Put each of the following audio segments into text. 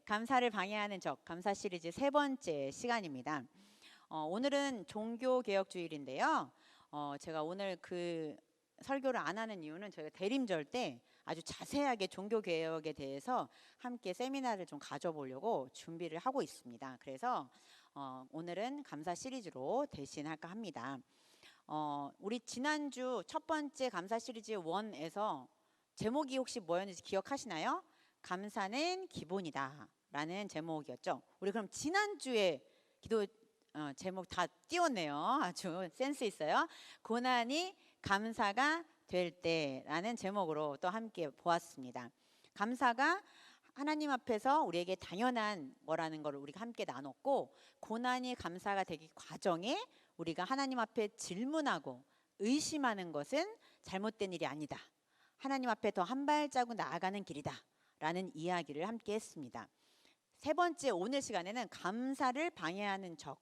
감사를 방해하는 적, 감사 시리즈 세 번째 시간입니다. 오늘은 종교개혁주일인데요. 제가 오늘 그 설교를 안 하는 이유는 저희가 대림절 때 아주 자세하게 종교개혁에 대해서 함께 세미나를 좀 가져보려고 준비를 하고 있습니다. 그래서 오늘은 감사 시리즈로 대신할까 합니다. 우리 지난주 첫 번째 감사 시리즈 1에서 제목이 혹시 뭐였는지 기억하시나요? 감사는 기본이다 라는 제목이었죠. 우리 그럼 지난주에 기도 제목 다 띄웠네요. 아주 센스 있어요. 고난이 감사가 될 때라는 제목으로 또 함께 보았습니다. 감사가 하나님 앞에서 우리에게 당연한 거라는 걸 우리가 함께 나눴고, 고난이 감사가 되기 과정에 우리가 하나님 앞에 질문하고 의심하는 것은 잘못된 일이 아니다, 하나님 앞에 더 한 발자국 나아가는 길이다 라는 이야기를 함께 했습니다. 세 번째 오늘 시간에는 감사를 방해하는 적,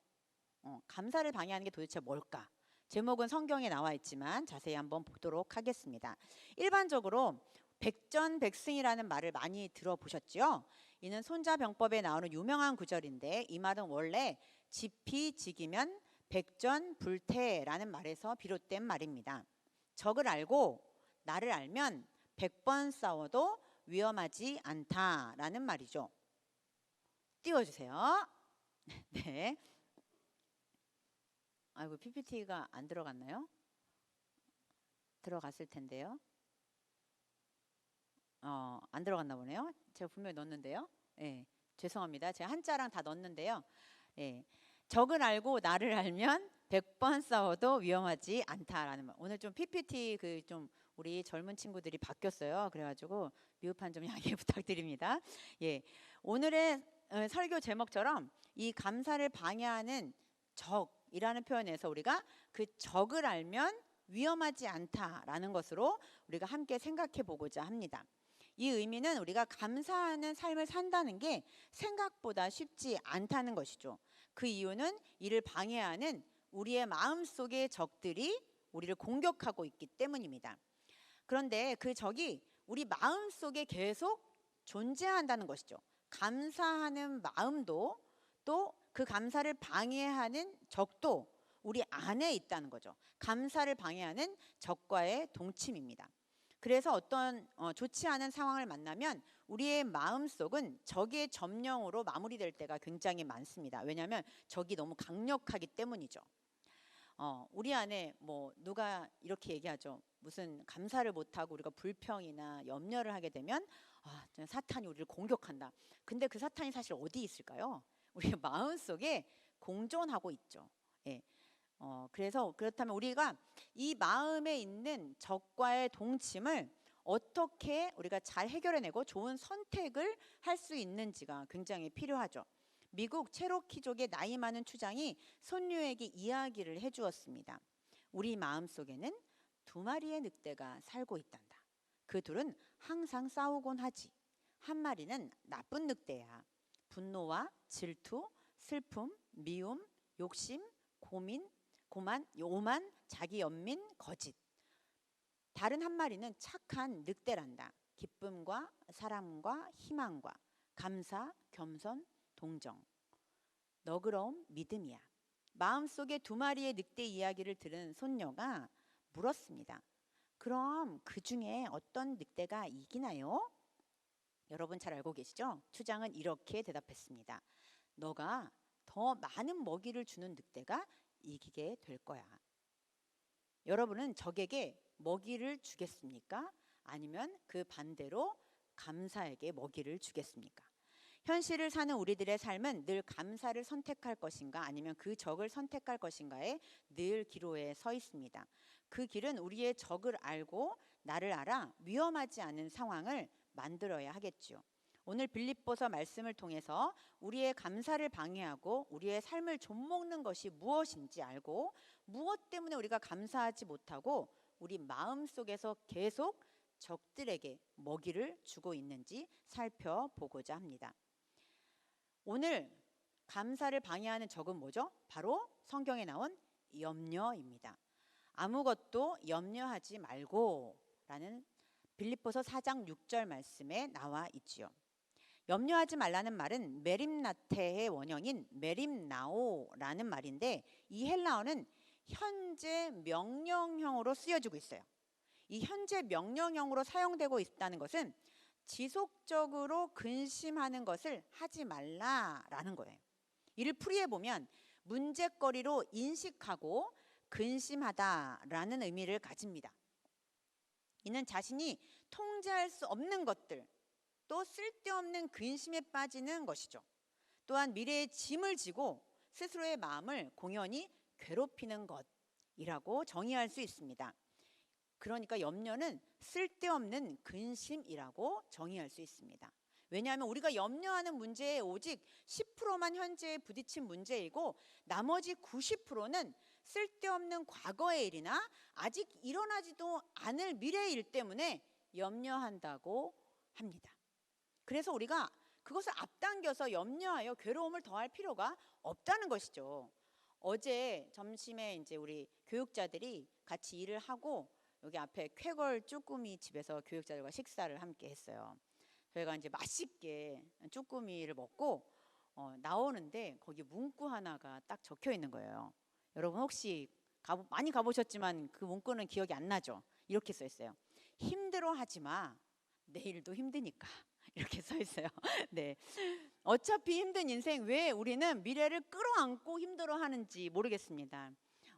감사를 방해하는 게 도대체 뭘까? 제목은 성경에 나와 있지만 자세히 한번 보도록 하겠습니다. 일반적으로 백전백승이라는 말을 많이 들어보셨죠? 이는 손자병법에 나오는 유명한 구절인데, 이 말은 원래 지피지기면 백전불태라는 말에서 비롯된 말입니다. 적을 알고 나를 알면 100번 싸워도 위험하지 않다라는 말이죠. 띄워주세요. 네. 아이고, PPT가 안 들어갔나요? 들어갔을 텐데요. 안 들어갔나 보네요. 제가 분명히 넣었는데요. 예, 죄송합니다. 제가 한자랑 다 넣었는데요. 예, 적을 알고 나를 알면 100번 싸워도 위험하지 않다라는 말. 오늘 좀 PPT 좀 우리 젊은 친구들이 바뀌었어요. 그래가지고 미흡한 점 양해 부탁드립니다. 예, 오늘의 설교 제목처럼 이 감사를 방해하는 적이라는 표현에서 우리가 그 적을 알면 위험하지 않다라는 것으로 우리가 함께 생각해 보고자 합니다. 이 의미는 우리가 감사하는 삶을 산다는 게 생각보다 쉽지 않다는 것이죠. 그 이유는 이를 방해하는 우리의 마음속의 적들이 우리를 공격하고 있기 때문입니다. 그런데 그 적이 우리 마음속에 계속 존재한다는 것이죠. 감사하는 마음도, 또 그 감사를 방해하는 적도 우리 안에 있다는 거죠. 감사를 방해하는 적과의 동침입니다. 그래서 어떤 좋지 않은 상황을 만나면 우리의 마음속은 적의 점령으로 마무리될 때가 굉장히 많습니다. 왜냐하면 적이 너무 강력하기 때문이죠. 우리 안에 누가 이렇게 얘기하죠. 무슨 감사를 못하고 우리가 불평이나 염려를 하게 되면 사탄이 우리를 공격한다. 근데 그 사탄이 사실 어디 있을까요? 우리 마음속에 공존하고 있죠. 예. 그래서 그렇다면 우리가 이 마음에 있는 적과의 동침을 어떻게 우리가 잘 해결해내고 좋은 선택을 할 수 있는지가 굉장히 필요하죠. 미국 체로키족의 나이 많은 추장이 손녀에게 이야기를 해주었습니다. 우리 마음속에는 두 마리의 늑대가 살고 있단다. 그 둘은 항상 싸우곤 하지. 한 마리는 나쁜 늑대야. 분노와 질투, 슬픔, 미움, 욕심, 오만, 자기 연민, 거짓. 다른 한 마리는 착한 늑대란다. 기쁨과 사랑과 희망과 감사, 겸손, 동정, 너그러움, 믿음이야. 마음속에 두 마리의 늑대 이야기를 들은 손녀가 물었습니다. 그럼 그 중에 어떤 늑대가 이기나요? 여러분 잘 알고 계시죠? 추장은 이렇게 대답했습니다. 너가 더 많은 먹이를 주는 늑대가 이기게 될 거야. 여러분은 적에게 먹이를 주겠습니까? 아니면 그 반대로 감사에게 먹이를 주겠습니까? 현실을 사는 우리들의 삶은 늘 감사를 선택할 것인가, 아니면 그 적을 선택할 것인가에 늘 기로에 서 있습니다. 그 길은 우리의 적을 알고 나를 알아 위험하지 않은 상황을 만들어야 하겠죠. 오늘 빌립보서 말씀을 통해서 우리의 감사를 방해하고 우리의 삶을 좀먹는 것이 무엇인지 알고, 무엇 때문에 우리가 감사하지 못하고 우리 마음속에서 계속 적들에게 먹이를 주고 있는지 살펴보고자 합니다. 오늘 감사를 방해하는 적은 뭐죠? 바로 성경에 나온 염려입니다. 아무것도 염려하지 말고 라는 빌립보서 4장 6절 말씀에 나와 있지요. 염려하지 말라는 말은 메림나테의 원형인 메림나오라는 말인데, 이 헬라어는 현재 명령형으로 쓰여지고 있어요. 이 현재 명령형으로 사용되고 있다는 것은 지속적으로 근심하는 것을 하지 말라라는 거예요. 이를 풀이해 보면 문제거리로 인식하고 근심하다라는 의미를 가집니다. 이는 자신이 통제할 수 없는 것들, 또 쓸데없는 근심에 빠지는 것이죠. 또한 미래의 짐을 지고 스스로의 마음을 공연히 괴롭히는 것이라고 정의할 수 있습니다. 그러니까 염려는 쓸데없는 근심이라고 정의할 수 있습니다. 왜냐하면 우리가 염려하는 문제에 오직 10%만 현재에 부딪힌 문제이고, 나머지 90%는 쓸데없는 과거의 일이나 아직 일어나지도 않을 미래의 일 때문에 염려한다고 합니다. 그래서 우리가 그것을 앞당겨서 염려하여 괴로움을 더할 필요가 없다는 것이죠. 어제 점심에 이제 우리 교육자들이 같이 일을 하고 여기 앞에 쾌걸 쭈꾸미 집에서 교육자들과 식사를 함께 했어요. 저희가 이제 맛있게 쭈꾸미를 먹고 나오는데 거기 문구 하나가 딱 적혀 있는 거예요. 여러분 혹시 많이 가보셨지만 그 문구는 기억이 안 나죠? 이렇게 써 있어요. 힘들어하지 마. 내일도 힘드니까. 이렇게 써 있어요. 네. 어차피 힘든 인생, 왜 우리는 미래를 끌어안고 힘들어하는지 모르겠습니다.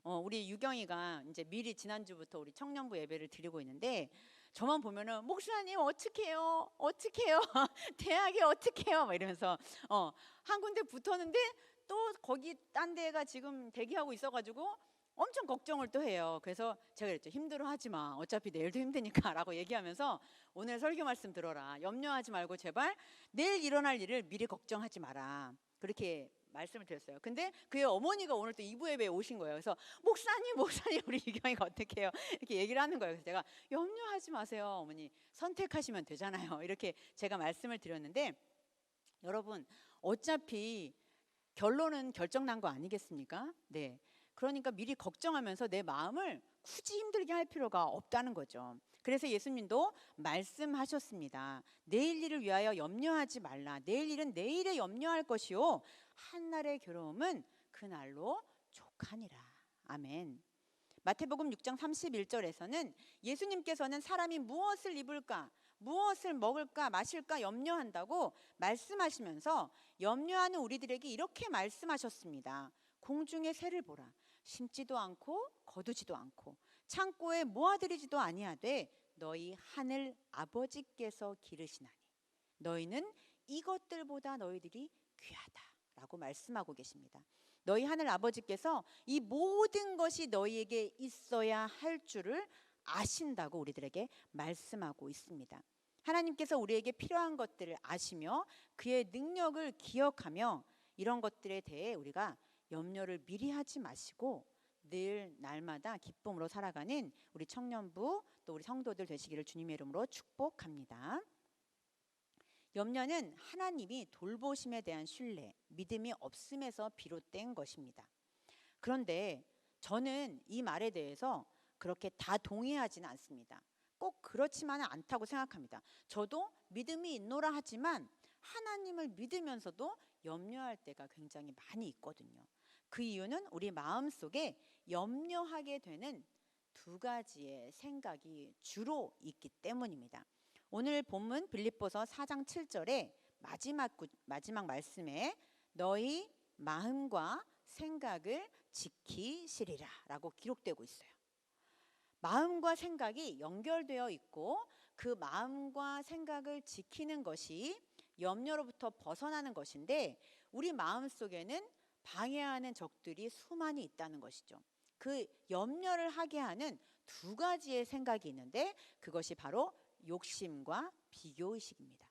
우리 유경이가 이제 미리 지난주부터 우리 청년부 예배를 드리고 있는데, 저만 보면은 목사님 어떡해요? 어떡해요? 대학에 어떡해요? 막 이러면서 한 군데 붙었는데 또 거기 딴 데가 지금 대기하고 있어가지고 엄청 걱정을 또 해요. 그래서 제가 그랬죠. 힘들어하지 마. 어차피 내일도 힘드니까 라고 얘기하면서 오늘 설교 말씀 들어라. 염려하지 말고 제발 내일 일어날 일을 미리 걱정하지 마라. 그렇게 말씀을 드렸어요. 근데 그의 어머니가 오늘 또 2부 예배에 오신 거예요. 그래서 목사님 우리 유경이가 어떻게 해요? 이렇게 얘기를 하는 거예요. 그래서 제가 염려하지 마세요. 어머니 선택하시면 되잖아요. 이렇게 제가 말씀을 드렸는데, 여러분 어차피 결론은 결정난 거 아니겠습니까? 네. 그러니까 미리 걱정하면서 내 마음을 굳이 힘들게 할 필요가 없다는 거죠. 그래서 예수님도 말씀하셨습니다. 내일 일을 위하여 염려하지 말라. 내일 일은 내일에 염려할 것이요 한날의 괴로움은 그날로 족하니라. 아멘. 마태복음 6장 31절에서는 예수님께서는 사람이 무엇을 입을까, 무엇을 먹을까, 마실까 염려한다고 말씀하시면서 염려하는 우리들에게 이렇게 말씀하셨습니다. 공중의 새를 보라. 심지도 않고 거두지도 않고 창고에 모아들이지도 아니하되 너희 하늘 아버지께서 기르시나니 너희는 이것들보다 너희들이 귀하다라고 말씀하고 계십니다. 너희 하늘 아버지께서 이 모든 것이 너희에게 있어야 할 줄을 아신다고 우리들에게 말씀하고 있습니다. 하나님께서 우리에게 필요한 것들을 아시며 그의 능력을 기억하며 이런 것들에 대해 우리가 염려를 미리 하지 마시고 늘 날마다 기쁨으로 살아가는 우리 청년부 또 우리 성도들 되시기를 주님의 이름으로 축복합니다. 염려는 하나님이 돌보심에 대한 신뢰, 믿음이 없음에서 비롯된 것입니다. 그런데 저는 이 말에 대해서 그렇게 다 동의하지는 않습니다. 꼭 그렇지만은 않다고 생각합니다. 저도 믿음이 있노라 하지만 하나님을 믿으면서도 염려할 때가 굉장히 많이 있거든요. 그 이유는 우리 마음속에 염려하게 되는 두 가지의 생각이 주로 있기 때문입니다. 오늘 본문 빌립보서 4장 7절에 마지막 말씀에 너희 마음과 생각을 지키시리라 라고 기록되고 있어요. 마음과 생각이 연결되어 있고 그 마음과 생각을 지키는 것이 염려로부터 벗어나는 것인데, 우리 마음속에는 방해하는 적들이 수많이 있다는 것이죠. 그 염려를 하게 하는 두 가지의 생각이 있는데 그것이 바로 욕심과 비교의식입니다.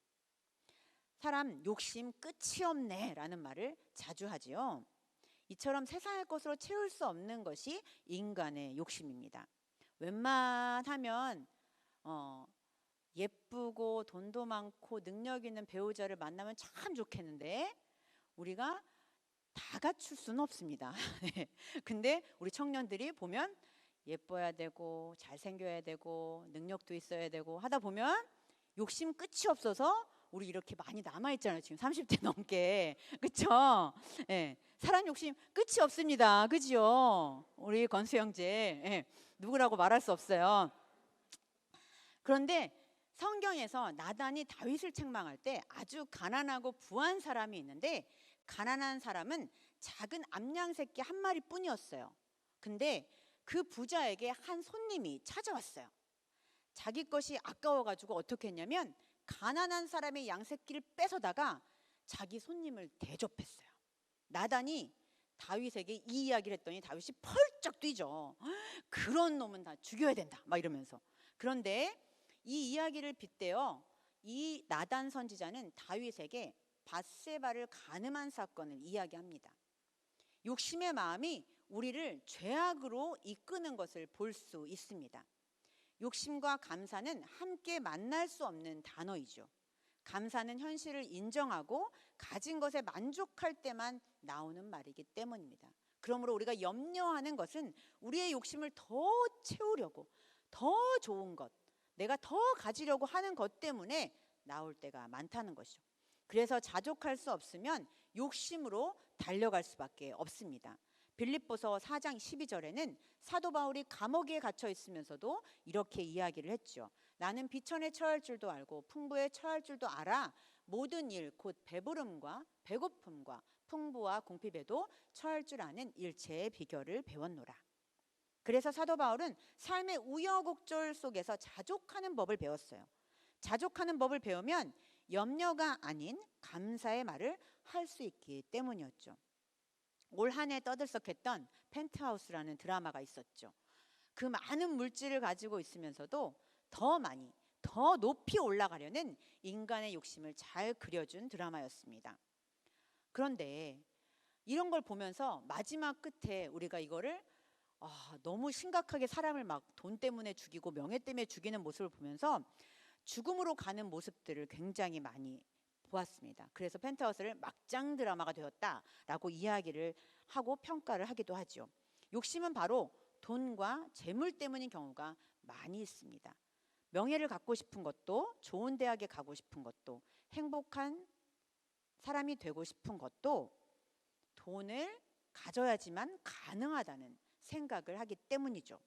사람 욕심 끝이 없네 라는 말을 자주 하지요. 이처럼 세상의 것으로 채울 수 없는 것이 인간의 욕심입니다. 웬만하면 예쁘고 돈도 많고 능력 있는 배우자를 만나면 참 좋겠는데 우리가 다 갖출 수는 없습니다. 근데 우리 청년들이 보면 예뻐야 되고 잘생겨야 되고 능력도 있어야 되고 하다 보면 욕심 끝이 없어서 우리 이렇게 많이 남아있잖아요. 지금 30대 넘게. 그쵸? 예. 사람 욕심 끝이 없습니다. 그죠? 우리 건수 형제. 예. 누구라고 말할 수 없어요. 그런데 성경에서 나단이 다윗을 책망할 때 아주 가난하고 부한 사람이 있는데, 가난한 사람은 작은 암양 새끼 한 마리뿐이었어요. 근데 그 부자에게 한 손님이 찾아왔어요. 자기 것이 아까워가지고 어떻게 했냐면 가난한 사람의 양 새끼를 뺏어다가 자기 손님을 대접했어요. 나단이 다윗에게 이 이야기를 했더니 다윗이 펄쩍 뛰죠. 그런 놈은 다 죽여야 된다 막 이러면서. 그런데 이 이야기를 빗대어 이 나단 선지자는 다윗에게 밧세바를 간음한 사건을 이야기합니다. 욕심의 마음이 우리를 죄악으로 이끄는 것을 볼 수 있습니다. 욕심과 감사는 함께 만날 수 없는 단어이죠. 감사는 현실을 인정하고 가진 것에 만족할 때만 나오는 말이기 때문입니다. 그러므로 우리가 염려하는 것은 우리의 욕심을 더 채우려고, 더 좋은 것, 내가 더 가지려고 하는 것 때문에 나올 때가 많다는 것이죠. 그래서 자족할 수 없으면 욕심으로 달려갈 수밖에 없습니다. 빌립보서 4장 12절에는 사도 바울이 감옥에 갇혀 있으면서도 이렇게 이야기를 했죠. 나는 비천에 처할 줄도 알고 풍부에 처할 줄도 알아 모든 일 곧 배부름과 배고픔과 풍부와 궁핍에도 처할 줄 아는 일체의 비결을 배웠노라. 그래서 사도 바울은 삶의 우여곡절 속에서 자족하는 법을 배웠어요. 자족하는 법을 배우면 염려가 아닌 감사의 말을 할 수 있기 때문이었죠. 올 한 해 떠들썩했던 펜트하우스라는 드라마가 있었죠. 그 많은 물질을 가지고 있으면서도 더 많이, 더 높이 올라가려는 인간의 욕심을 잘 그려준 드라마였습니다. 그런데 이런 걸 보면서 마지막 끝에 우리가 이거를 너무 심각하게 사람을 막 돈 때문에 죽이고 명예 때문에 죽이는 모습을 보면서 죽음으로 가는 모습들을 굉장히 많이 보았습니다. 그래서 펜트하우스를 막장 드라마가 되었다라고 이야기를 하고 평가를 하기도 하죠. 욕심은 바로 돈과 재물 때문인 경우가 많이 있습니다. 명예를 갖고 싶은 것도, 좋은 대학에 가고 싶은 것도, 행복한 사람이 되고 싶은 것도 돈을 가져야지만 가능하다는 생각을 하기 때문이죠.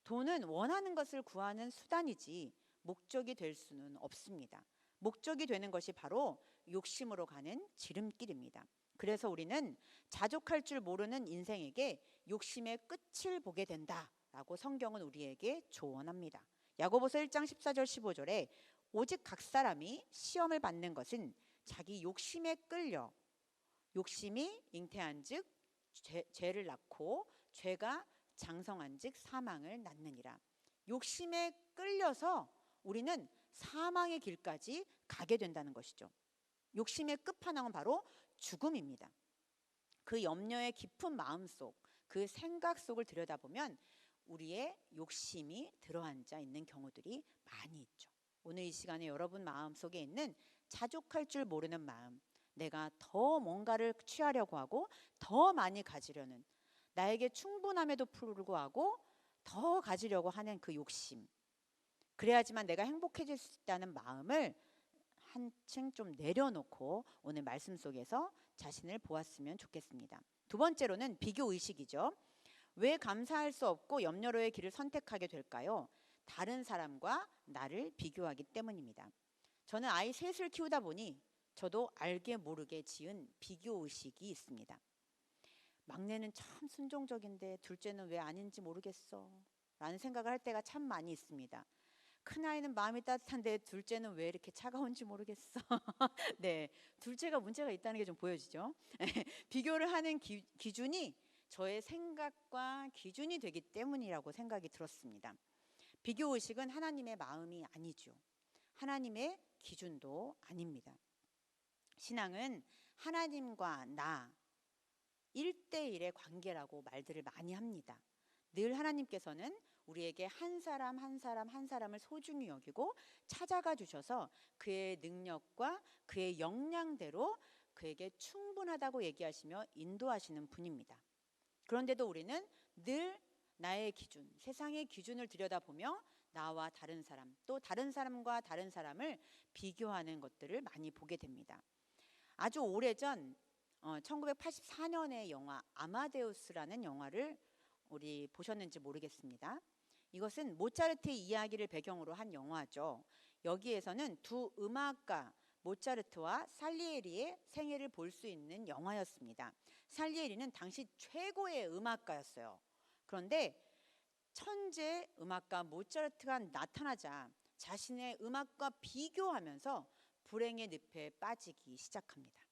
돈은 원하는 것을 구하는 수단이지 목적이 될 수는 없습니다. 목적이 되는 것이 바로 욕심으로 가는 지름길입니다. 그래서 우리는 자족할 줄 모르는 인생에게 욕심의 끝을 보게 된다라고 성경은 우리에게 조언합니다. 야고보서 1장 14절 15절에 오직 각 사람이 시험을 받는 것은 자기 욕심에 끌려 욕심이 잉태한즉 죄를 낳고 죄가 장성한즉 사망을 낳느니라. 욕심에 끌려서 우리는 사망의 길까지 가게 된다는 것이죠. 욕심의 끝판왕은 바로 죽음입니다. 그 염려의 깊은 마음속, 그 생각 속을 들여다보면 우리의 욕심이 들어앉아 있는 경우들이 많이 있죠. 오늘 이 시간에 여러분 마음속에 있는 자족할 줄 모르는 마음, 내가 더 뭔가를 취하려고 하고 더 많이 가지려는, 나에게 충분함에도 불구하고 더 가지려고 하는 그 욕심, 그래야지만 내가 행복해질 수 있다는 마음을 한층 좀 내려놓고 오늘 말씀 속에서 자신을 보았으면 좋겠습니다. 두 번째로는 비교의식이죠. 왜 감사할 수 없고 염려로의 길을 선택하게 될까요? 다른 사람과 나를 비교하기 때문입니다. 저는 아이 셋을 키우다 보니 저도 알게 모르게 지은 비교의식이 있습니다. 막내는 참 순종적인데 둘째는 왜 아닌지 모르겠어 라는 생각을 할 때가 참 많이 있습니다. 큰아이는 마음이 따뜻한데 둘째는 왜 이렇게 차가운지 모르겠어. 네, 둘째가 문제가 있다는 게 좀 보여지죠. 비교를 하는 기준이 저의 생각과 기준이 되기 때문이라고 생각이 들었습니다. 비교의식은 하나님의 마음이 아니죠. 하나님의 기준도 아닙니다. 신앙은 하나님과 나 1대1의 관계라고 말들을 많이 합니다. 늘 하나님께서는 우리에게 한 사람 한 사람 한 사람을 소중히 여기고 찾아가 주셔서 그의 능력과 그의 역량대로 그에게 충분하다고 얘기하시며 인도하시는 분입니다. 그런데도 우리는 늘 나의 기준, 세상의 기준을 들여다보며 나와 다른 사람, 또 다른 사람과 다른 사람을 비교하는 것들을 많이 보게 됩니다. 아주 오래전 1984년의 영화 아마데우스라는 영화를 우리 보셨는지 모르겠습니다. 이것은 모차르트의 이야기를 배경으로 한 영화죠. 여기에서는 두 음악가 모차르트와 살리에리의 생애를 볼 수 있는 영화였습니다. 살리에리는 당시 최고의 음악가였어요. 그런데 천재 음악가 모차르트가 나타나자 자신의 음악과 비교하면서 불행의 늪에 빠지기 시작합니다.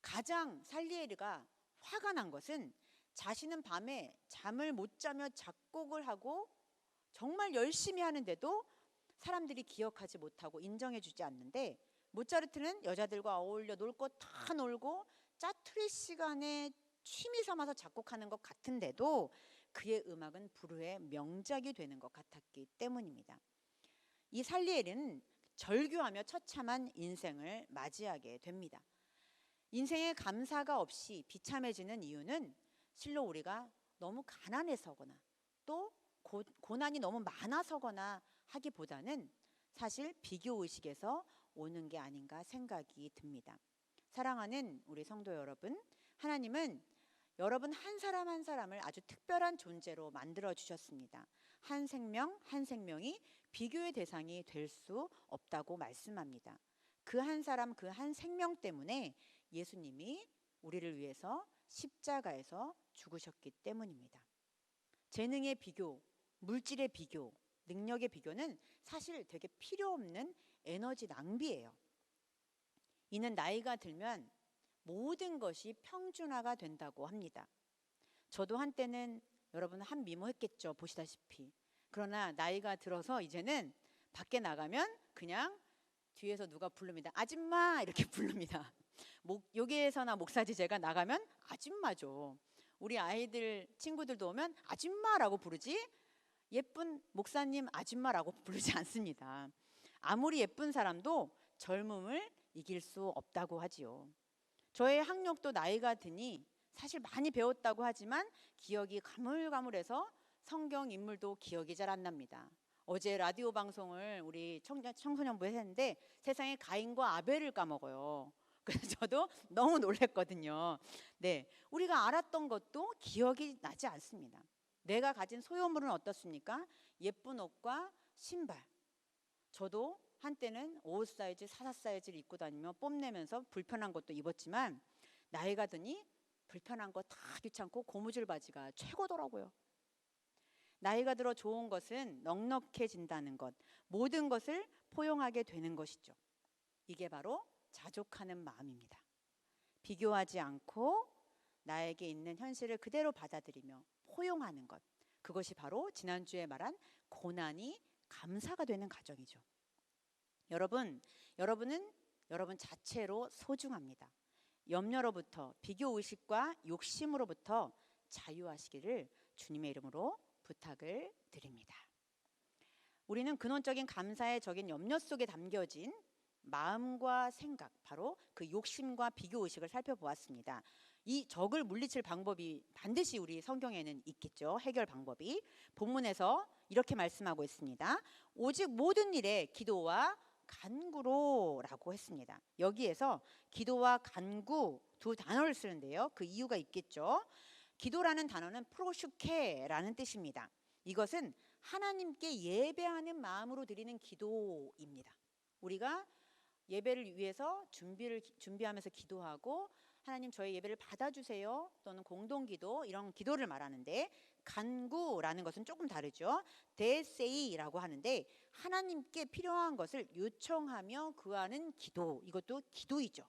가장 살리에리가 화가 난 것은 자신은 밤에 잠을 못 자며 작곡을 하고 정말 열심히 하는데도 사람들이 기억하지 못하고 인정해주지 않는데, 모차르트는 여자들과 어울려 놀 거 다 놀고 짜투리 시간에 취미 삼아서 작곡하는 것 같은데도 그의 음악은 불후의 명작이 되는 것 같았기 때문입니다. 이 살리에리는 절규하며 처참한 인생을 맞이하게 됩니다. 인생에 감사가 없이 비참해지는 이유는 실로 우리가 너무 가난해서거나 또 고난이 너무 많아서거나 하기보다는 사실 비교의식에서 오는 게 아닌가 생각이 듭니다. 사랑하는 우리 성도 여러분, 하나님은 여러분 한 사람 한 사람을 아주 특별한 존재로 만들어 주셨습니다. 한 생명 한 생명이 비교의 대상이 될 수 없다고 말씀합니다. 그 한 사람 그 한 생명 때문에 예수님이 우리를 위해서 십자가에서 죽으셨기 때문입니다. 재능의 비교, 물질의 비교, 능력의 비교는 사실 되게 필요 없는 에너지 낭비예요. 이는 나이가 들면 모든 것이 평준화가 된다고 합니다. 저도 한때는 여러분 한 미모했겠죠, 보시다시피. 그러나 나이가 들어서 이제는 밖에 나가면 그냥 뒤에서 누가 부릅니다. 아줌마 이렇게 부릅니다. 여기에서나 목사지 제가 나가면 아줌마죠. 우리 아이들 친구들도 오면 아줌마라고 부르지 예쁜 목사님 아줌마라고 부르지 않습니다. 아무리 예쁜 사람도 젊음을 이길 수 없다고 하지요. 저의 학력도 나이가 드니 사실 많이 배웠다고 하지만 기억이 가물가물해서 성경 인물도 기억이 잘 안 납니다. 어제 라디오 방송을 우리 청소년부에 했는데 세상에 가인과 아벨을 까먹어요. 그래서 저도 너무 놀랐거든요. 네, 우리가 알았던 것도 기억이 나지 않습니다. 내가 가진 소유물은 어떻습니까? 예쁜 옷과 신발. 저도 한때는 55 사이즈, 44 사이즈를 입고 다니며 뽐내면서 불편한 것도 입었지만 나이가 드니 불편한 거 다 귀찮고 고무줄 바지가 최고더라고요. 나이가 들어 좋은 것은 넉넉해진다는 것, 모든 것을 포용하게 되는 것이죠. 이게 바로 자족하는 마음입니다. 비교하지 않고 나에게 있는 현실을 그대로 받아들이며 포용하는 것, 그것이 바로 지난주에 말한 고난이 감사가 되는 과정이죠. 여러분은 여러분 자체로 소중합니다. 염려로부터, 비교의식과 욕심으로부터 자유하시기를 주님의 이름으로 부탁을 드립니다. 우리는 근원적인 감사의 적인 염려 속에 담겨진 마음과 생각, 바로 그 욕심과 비교의식을 살펴보았습니다. 이 적을 물리칠 방법이 반드시 우리 성경에는 있겠죠. 해결 방법이. 본문에서 이렇게 말씀하고 있습니다. 오직 모든 일에 기도와 간구로라고 했습니다. 여기에서 기도와 간구 두 단어를 쓰는데요. 그 이유가 있겠죠. 기도라는 단어는 프로슈케라는 뜻입니다. 이것은 하나님께 예배하는 마음으로 드리는 기도입니다. 우리가 예배를 위해서 준비하면서 기도하고 하나님 저희 예배를 받아주세요 또는 공동기도 이런 기도를 말하는데, 간구라는 것은 조금 다르죠. 데세이라고 하는데 하나님께 필요한 것을 요청하며 구하는 기도, 이것도 기도이죠.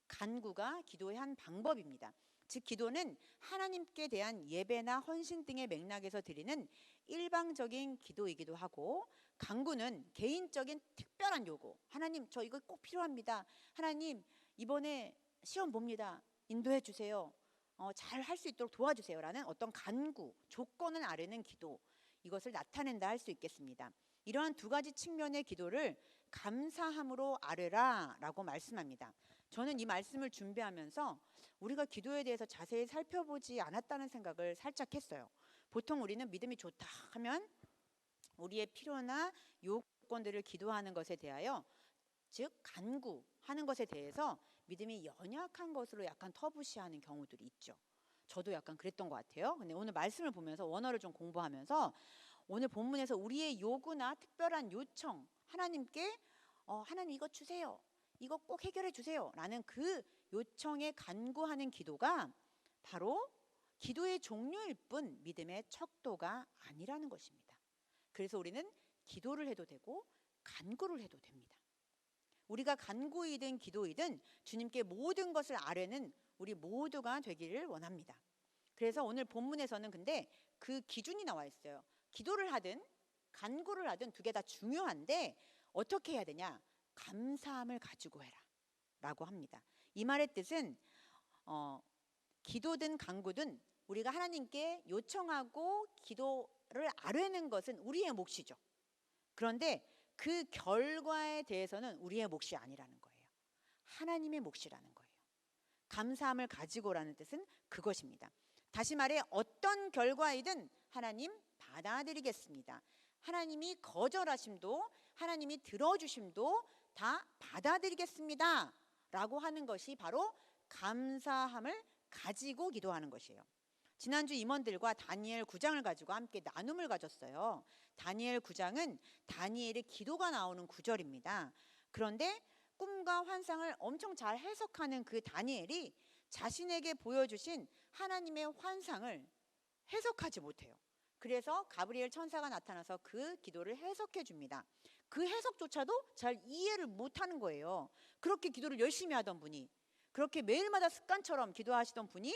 간구가 기도의 한 방법입니다. 즉 기도는 하나님께 대한 예배나 헌신 등의 맥락에서 드리는 일방적인 기도이기도 하고, 간구는 개인적인 특별한 요구, 하나님 저 이거 꼭 필요합니다, 하나님 이번에 시험 봅니다, 인도해 주세요, 잘 할 수 있도록 도와주세요 라는 어떤 간구, 조건을 아뢰는 기도, 이것을 나타낸다 할 수 있겠습니다. 이러한 두 가지 측면의 기도를 감사함으로 아뢰라 라고 말씀합니다. 저는 이 말씀을 준비하면서 우리가 기도에 대해서 자세히 살펴보지 않았다는 생각을 살짝 했어요. 보통 우리는 믿음이 좋다 하면 우리의 필요나 요건들을 기도하는 것에 대하여, 즉 간구하는 것에 대해서 믿음이 연약한 것으로 약간 터부시하는 경우들이 있죠. 저도 약간 그랬던 것 같아요. 근데 오늘 말씀을 보면서, 원어를 좀 공부하면서 오늘 본문에서 우리의 요구나 특별한 요청, 하나님께 하나님 이거 주세요, 이거 꼭 해결해 주세요 라는 그 요청에 간구하는 기도가 바로 기도의 종류일 뿐 믿음의 척도가 아니라는 것입니다. 그래서 우리는 기도를 해도 되고 간구를 해도 됩니다. 우리가 간구이든 기도이든 주님께 모든 것을 아뢰는 우리 모두가 되기를 원합니다. 그래서 오늘 본문에서는 근데 그 기준이 나와 있어요. 기도를 하든 간구를 하든 두 개 다 중요한데 어떻게 해야 되냐? 감사함을 가지고 해라 라고 합니다. 이 말의 뜻은 기도든 간구든 우리가 하나님께 요청하고 기도를 아뢰는 것은 우리의 몫이죠. 그런데 그 결과에 대해서는 우리의 몫이 아니라는 거예요. 하나님의 몫이라는 거예요. 감사함을 가지고라는 뜻은 그것입니다. 다시 말해 어떤 결과이든 하나님 받아들이겠습니다. 하나님이 거절하심도 하나님이 들어주심도 다 받아들이겠습니다 라고 하는 것이 바로 감사함을 가지고 기도하는 것이에요. 지난주 임원들과 다니엘 9장을 가지고 함께 나눔을 가졌어요. 다니엘 9장은 다니엘의 기도가 나오는 구절입니다. 그런데 꿈과 환상을 엄청 잘 해석하는 그 다니엘이 자신에게 보여주신 하나님의 환상을 해석하지 못해요. 그래서 가브리엘 천사가 나타나서 그 기도를 해석해 줍니다. 그 해석조차도 잘 이해를 못하는 거예요. 그렇게 기도를 열심히 하던 분이, 그렇게 매일마다 습관처럼 기도하시던 분이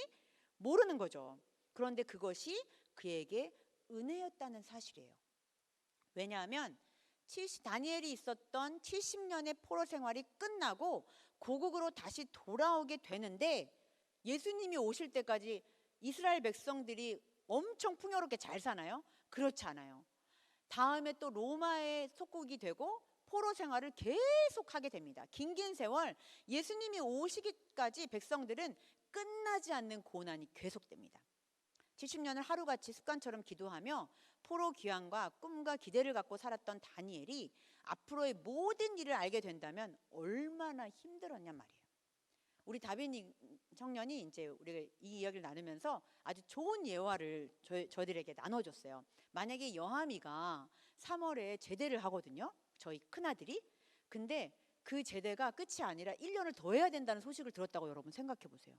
모르는 거죠. 그런데 그것이 그에게 은혜였다는 사실이에요. 왜냐하면 다니엘이 있었던 70년의 포로 생활이 끝나고 고국으로 다시 돌아오게 되는데, 예수님이 오실 때까지 이스라엘 백성들이 엄청 풍요롭게 잘 사나요? 그렇지 않아요. 다음에 또 로마의 속국이 되고 포로 생활을 계속하게 됩니다. 긴 세월 예수님이 오시기까지 백성들은 끝나지 않는 고난이 계속됩니다. 70년을 하루같이 습관처럼 기도하며 포로 귀환과 꿈과 기대를 갖고 살았던 다니엘이 앞으로의 모든 일을 알게 된다면 얼마나 힘들었냔 말이에요. 우리 다빈이 청년이 이제 우리가 이 이야기를 나누면서 아주 좋은 예화를 저희들에게 나눠줬어요. 만약에 여하미가 3월에 제대를 하거든요, 저희 큰아들이. 근데 그 제대가 끝이 아니라 1년을 더 해야 된다는 소식을 들었다고 여러분 생각해 보세요.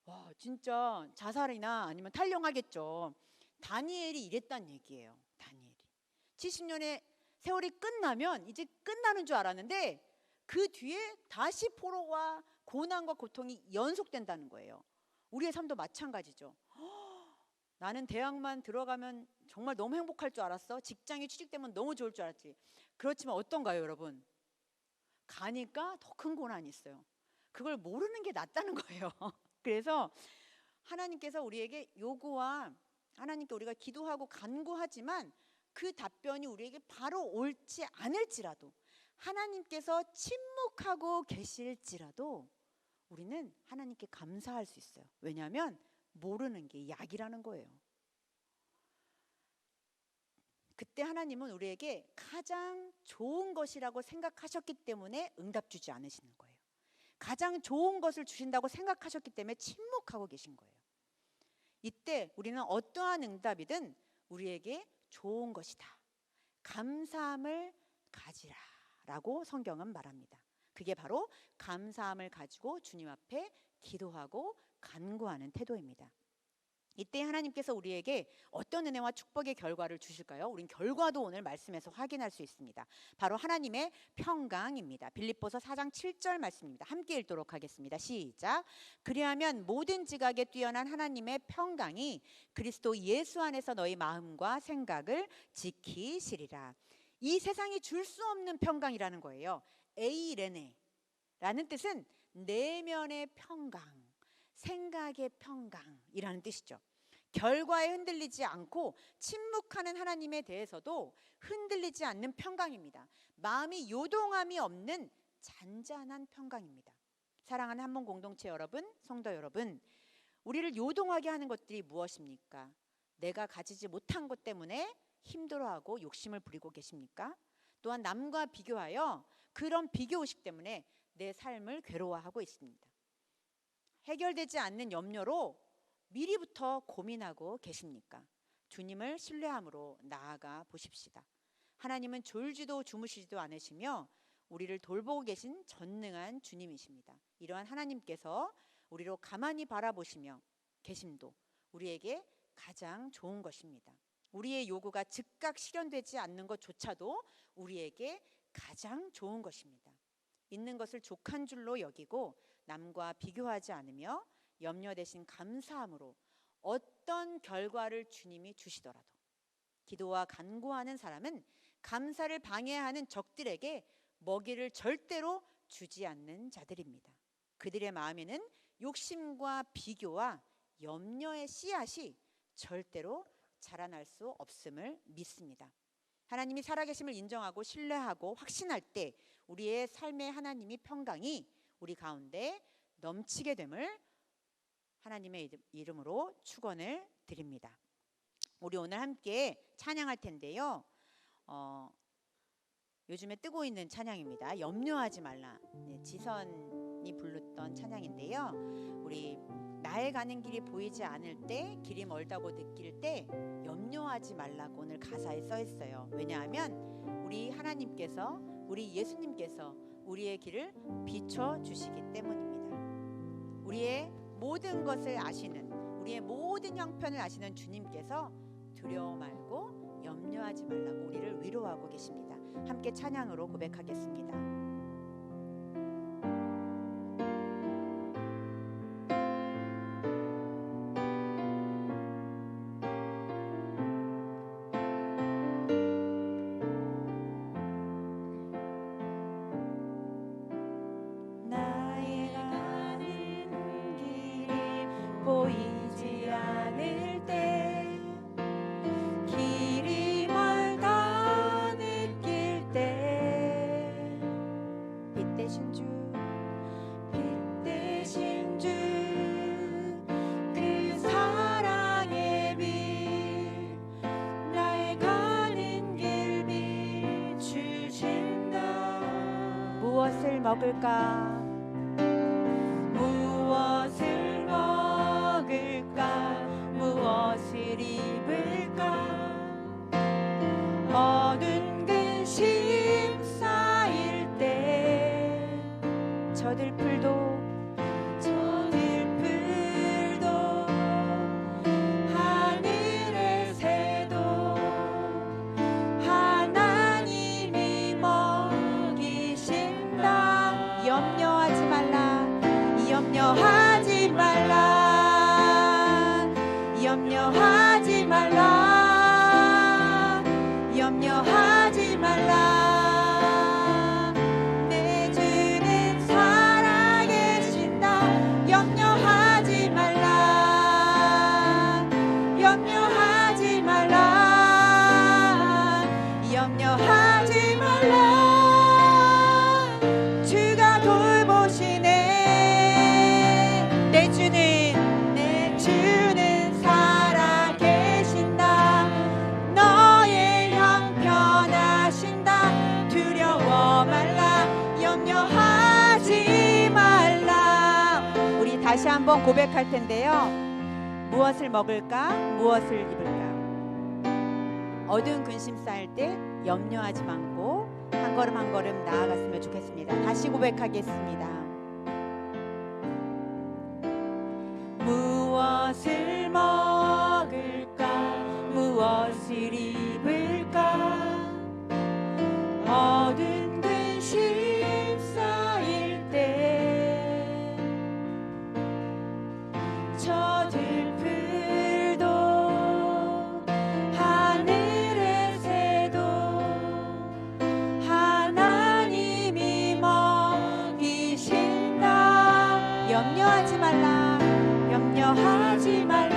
와, 진짜 자살이나 아니면 탈영하겠죠. 다니엘이 이랬단 얘기예요. 다니엘이 70년의 세월이 끝나면 이제 끝나는 줄 알았는데 그 뒤에 다시 포로와 고난과 고통이 연속된다는 거예요. 우리의 삶도 마찬가지죠. 나는 대학만 들어가면 정말 너무 행복할 줄 알았어. 직장에 취직되면 너무 좋을 줄 알았지. 그렇지만 어떤가요, 여러분? 가니까 더 큰 고난이 있어요. 그걸 모르는 게 낫다는 거예요. 그래서 하나님께서 우리에게 요구와 하나님께 우리가 기도하고 간구하지만 그 답변이 우리에게 바로 옳지 않을지라도, 하나님께서 침묵하고 계실지라도 우리는 하나님께 감사할 수 있어요. 왜냐하면 모르는 게 약이라는 거예요. 그때 하나님은 우리에게 가장 좋은 것이라고 생각하셨기 때문에 응답 주지 않으시는 거예요. 가장 좋은 것을 주신다고 생각하셨기 때문에 침묵하고 계신 거예요. 이때 우리는 어떠한 응답이든 우리에게 좋은 것이다, 감사함을 가지라 라고 성경은 말합니다. 그게 바로 감사함을 가지고 주님 앞에 기도하고 간구하는 태도입니다. 이때 하나님께서 우리에게 어떤 은혜와 축복의 결과를 주실까요? 우린 결과도 오늘 말씀에서 확인할 수 있습니다. 바로 하나님의 평강입니다. 빌립보서 4장 7절 말씀입니다. 함께 읽도록 하겠습니다. 시작. 그리하면 모든 지각에 뛰어난 하나님의 평강이 그리스도 예수 안에서 너희 마음과 생각을 지키시리라. 이 세상이 줄 수 없는 평강이라는 거예요. 에이레네라는 뜻은 내면의 평강, 생각의 평강이라는 뜻이죠. 결과에 흔들리지 않고 침묵하는 하나님에 대해서도 흔들리지 않는 평강입니다. 마음이 요동함이 없는 잔잔한 평강입니다. 사랑하는 한문 공동체 여러분, 성도 여러분, 우리를 요동하게 하는 것들이 무엇입니까? 내가 가지지 못한 것 때문에 힘들어하고 욕심을 부리고 계십니까? 또한 남과 비교하여 그런 비교의식 때문에 내 삶을 괴로워하고 있습니다. 해결되지 않는 염려로 미리부터 고민하고 계십니까? 주님을 신뢰함으로 나아가 보십시다. 하나님은 졸지도 주무시지도 않으시며 우리를 돌보고 계신 전능한 주님이십니다. 이러한 하나님께서 우리로 가만히 바라보시며 계심도 우리에게 가장 좋은 것입니다. 우리의 요구가 즉각 실현되지 않는 것조차도 우리에게 가장 좋은 것입니다. 있는 것을 족한 줄로 여기고 남과 비교하지 않으며 염려 대신 감사함으로 어떤 결과를 주님이 주시더라도 기도와 간구하는 사람은 감사를 방해하는 적들에게 먹이를 절대로 주지 않는 자들입니다. 그들의 마음에는 욕심과 비교와 염려의 씨앗이 절대로 자라날 수 없음을 믿습니다. 하나님이 살아계심을 인정하고 신뢰하고 확신할 때 우리의 삶의 하나님이 평강이 우리 가운데 넘치게 됨을 하나님의 이름으로 축원을 드립니다. 우리 오늘 함께 찬양할 텐데요. 요즘에 뜨고 있는 찬양입니다. 염려하지 말라. 지선이 부르던 찬양인데요. 우리 나의 가는 길이 보이지 않을 때, 길이 멀다고 느낄 때 염려하지 말라고 오늘 가사에 써 있어요. 왜냐하면 우리 하나님께서, 우리 예수님께서 우리의 길을 비춰주시기 때문입니다. 우리의 모든 것을 아시는, 우리의 모든 형편을 아시는 주님께서 두려워 말고 염려하지 말라고 우리를 위로하고 계십니다. 함께 찬양으로 고백하겠습니다. 보이지 않을 때 길이 멀다 느낄 때 빛 대신 주 그 사랑의 빛 나의 가는 길 비추신다. 무엇을 먹을까? 무엇을 입을까? 어두운 근심 쌓일 때 저들풀도 하늘의 새도 하나님이 먹이신다. 염려하지 말라. 염려하지 말라. 염려하지 말라. 염려하지 말라. 내 주는 살아계신다. 염려하지 말라. 염려하지 말라. 염려하지 말라. 주가 돌보시네. 내 주는 다시 한번 고백할 텐데요. 무엇을 먹을까? 무엇을 입을까? 어두운 근심 쌓일 때 염려하지 말고 한 걸음 한 걸음 나아갔으면 좋겠습니다. 다시 고백하겠습니다. 무엇을 먹을까? 무엇을 입을까? 어두운 근심 쌓일 때 저 들풀도 하늘의 새도 하나님이 먹이신다. 염려하지 말라. 염려하지 말라.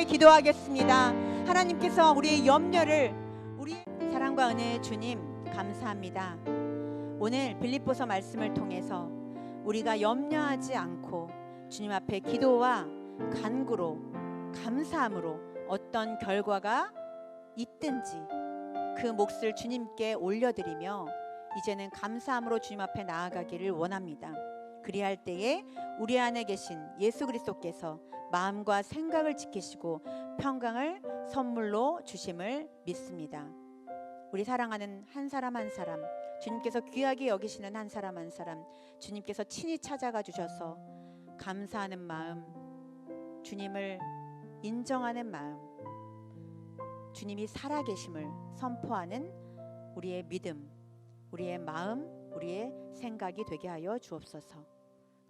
함께 기도하겠습니다. 하나님께서 우리의 염려를, 우리 사랑과 은혜의 주님 감사합니다. 오늘 빌립보서 말씀을 통해서 우리가 염려하지 않고 주님 앞에 기도와 간구로 감사함으로 어떤 결과가 있든지 그 몫을 주님께 올려드리며 이제는 감사함으로 주님 앞에 나아가기를 원합니다. 그리할 때에 우리 안에 계신 예수 그리스도께서 마음과 생각을 지키시고 평강을 선물로 주심을 믿습니다. 우리 사랑하는 한 사람 한 사람, 주님께서 귀하게 여기시는 한 사람 한 사람, 주님께서 친히 찾아가 주셔서 감사하는 마음, 주님을 인정하는 마음, 주님이 살아계심을 선포하는 우리의 믿음, 우리의 마음, 우리의 생각이 되게 하여 주옵소서.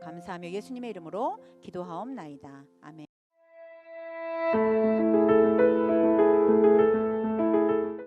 감사하며 예수님의 이름으로 기도하옵나이다. 아멘.